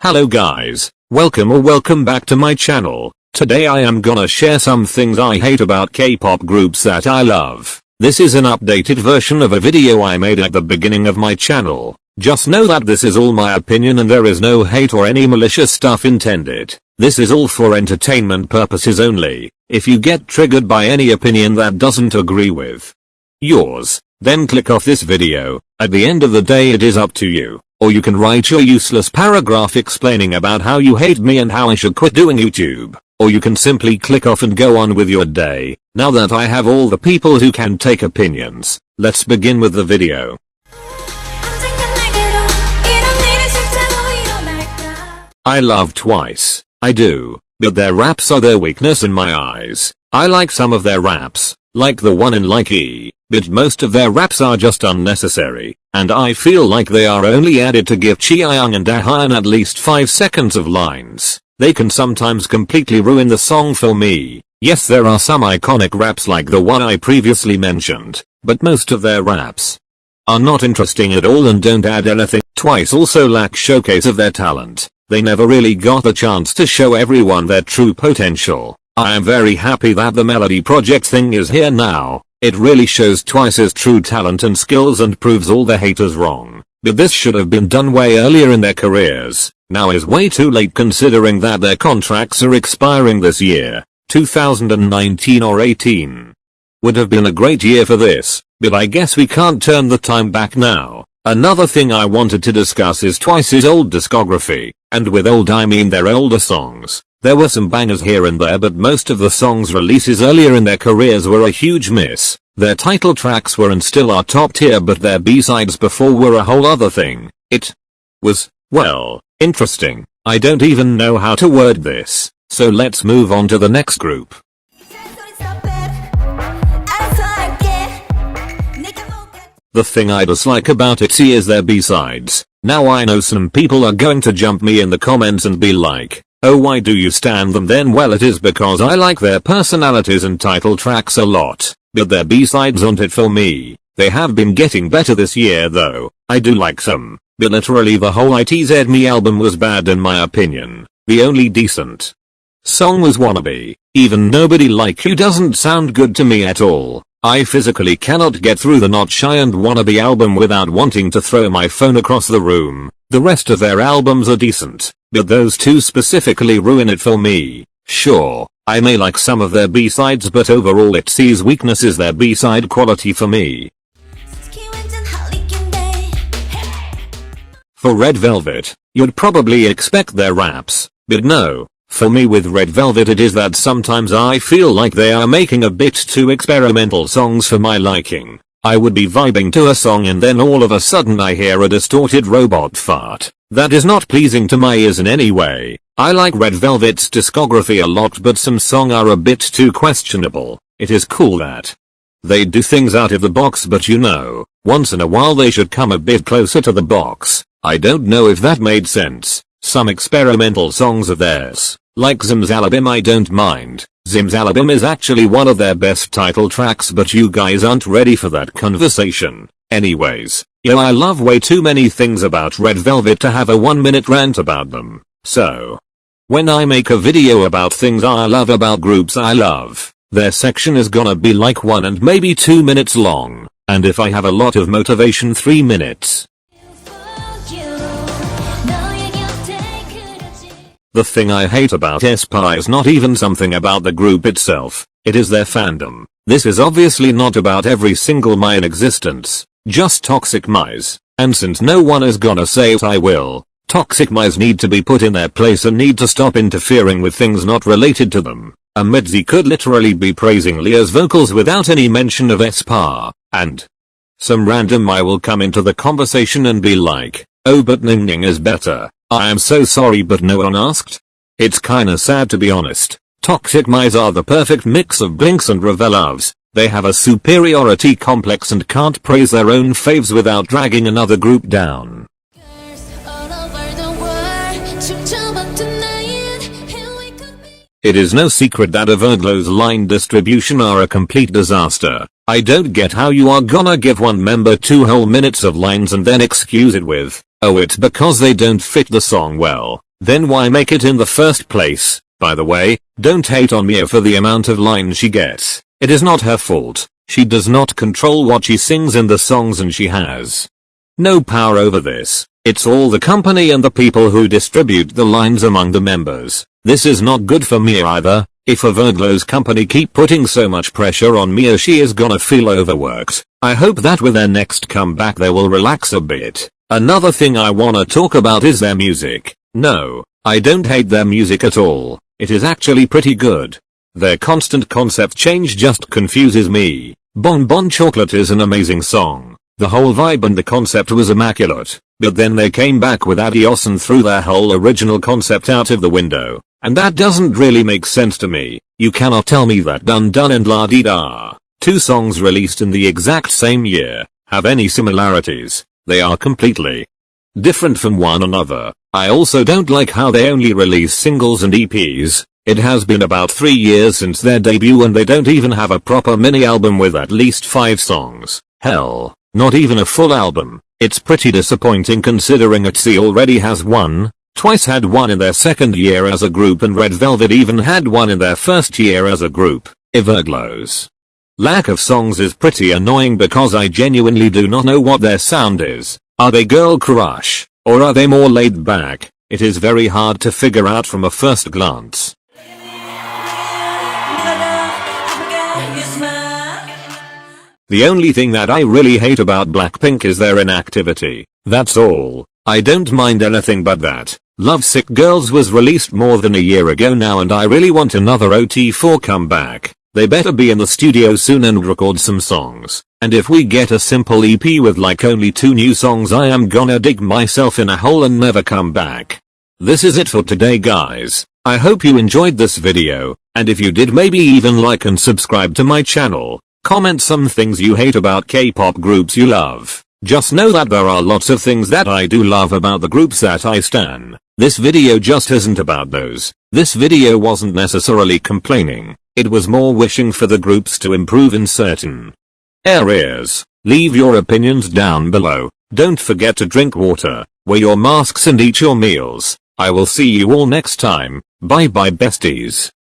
Hello guys, welcome back to my channel. Today I am gonna share some things I hate about K-pop groups that I love. This is an updated version of a video I made at the beginning of my channel. Just know that this is all my opinion and there is no hate or any malicious stuff intended. This is all for entertainment purposes only. If you get triggered by any opinion that doesn't agree with yours, then click off this video. At the end of the day it is up to you. Or you can write your useless paragraph explaining about how you hate me and how I should quit doing YouTube. Or you can simply click off and go on with your day. Now that I have all the people who can take opinions, let's begin with the video. I love Twice. I do. But their raps are their weakness in my eyes. I like some of their raps, like the one in Like E, but most of their raps are just unnecessary, and I feel like they are only added to give Chaeyoung and Dahyun at least 5 seconds of lines. They can sometimes completely ruin the song for me. Yes, there are some iconic raps like the one I previously mentioned, but most of their raps are not interesting at all and don't add anything. Twice also lack showcase of their talent. They never really got the chance to show everyone their true potential. I am very happy that the Melody Project thing is here now. It really shows Twice's true talent and skills and proves all the haters wrong. But this should have been done way earlier in their careers. Now is way too late considering that their contracts are expiring this year, 2019 or 18. Would have been a great year for this, but I guess we can't turn the time back now. Another thing I wanted to discuss is Twice's old discography, and with old I mean their older songs. There were some bangers here and there, but most of the songs releases earlier in their careers were a huge miss. Their title tracks were and still are top tier, but their B-sides before were a whole other thing. It was, well, interesting. I don't even know how to word this. So let's move on to the next group. The thing I dislike about itzy is their B-sides. Now I know some people are going to jump me in the comments and be like, oh, why do you stan them then? Well, it is because I like their personalities and title tracks a lot, but their B-sides aren't it for me. They have been getting better this year though. I do like some, but literally the whole itzy album was bad in my opinion. The only decent song was Wannabe. Even Nobody Like You doesn't sound good to me at all. I physically cannot get through the Not Shy and Wannabe album without wanting to throw my phone across the room. The rest of their albums are decent, but those two specifically ruin it for me. Sure, I may like some of their B-sides, but overall itzy's weakness is their B-side quality for me. For Red Velvet, you'd probably expect their raps, but no. For me with Red Velvet it is that sometimes I feel like they are making a bit too experimental songs for my liking. I would be vibing to a song and then all of a sudden I hear a distorted robot fart. That is not pleasing to my ears in any way. I like Red Velvet's discography a lot, but some songs are a bit too questionable. It is cool that they do things out of the box, but you know, once in a while they should come a bit closer to the box. I don't know if that made sense. Some experimental songs of theirs, like Zimzalabim, I don't mind. Zimzalabim is actually one of their best title tracks, but you guys aren't ready for that conversation. Anyways, yo, I love way too many things about Red Velvet to have a 1-minute rant about them. So, when I make a video about things I love about groups I love, their section is gonna be like 1 and maybe 2 minutes long. And if I have a lot of motivation, 3 minutes. The thing I hate about aespa is not even something about the group itself, it is their fandom. This is obviously not about every single my in existence, just toxic mice. And since no one is gonna say it, I will. Toxic mice need to be put in their place and need to stop interfering with things not related to them. A Midzi could literally be praising Leah's vocals without any mention of aespa, and some random I will come into the conversation and be like, oh, but Ning Ning is better. I am so sorry, but no one asked. It's kinda sad to be honest. Toxic mice are the perfect mix of Blinks and Revelovs. They have a superiority complex and can't praise their own faves without dragging another group down. It is no secret that everglow's line distribution are a complete disaster. I don't get how you are gonna give one member 2 whole minutes of lines and then excuse it with, oh, it's because they don't fit the song well. then why make it in the first place? By the way, don't hate on Mia for the amount of lines she gets. It is not her fault. She does not control what she sings in the songs and she has no power over this. It's all the company and the people who distribute the lines among the members. This is not good for Mia either. If Everglow's company keep putting so much pressure on Mia, she is gonna feel overworked. I hope that with their next comeback they will relax a bit. Another thing I wanna talk about is their music. No, I don't hate their music at all. It is actually pretty good. Their constant concept change just confuses me. Bon Bon Chocolate is an amazing song. The whole vibe and the concept was immaculate. But then they came back with Adios and threw their whole original concept out of the window. And that doesn't really make sense to me. You cannot tell me that Dun Dun and La Di Da, two songs released in the exact same year, have any similarities. They are completely different from one another. I also don't like how they only release singles and EPs. It has been about 3 years since their debut and they don't even have a proper mini album with at least 5 songs. Hell, not even a full album. It's pretty disappointing considering itzy already has one, Twice had one in their second year as a group and Red Velvet even had one in their first year as a group. Everglow's lack of songs is pretty annoying because I genuinely do not know what their sound is. Are they girl crush, or are they more laid back? It is very hard to figure out from a first glance. The only thing that I really hate about Blackpink is their inactivity. That's all. I don't mind anything but that. Lovesick Girls was released more than a year ago now and I really want another OT4 comeback. They better be in the studio soon and record some songs. And if we get a simple EP with like only 2 new songs, I am gonna dig myself in a hole and never come back. This is it for today, guys. I hope you enjoyed this video, and if you did, maybe even like and subscribe to my channel. Comment some things you hate about K-pop groups you love. Just know that there are lots of things that I do love about the groups that I stan. This video just isn't about those. This video wasn't necessarily complaining. It was more wishing for the groups to improve in certain areas. Leave your opinions down below. Don't forget to drink water, wear your masks and eat your meals. I will see you all next time. Bye bye besties.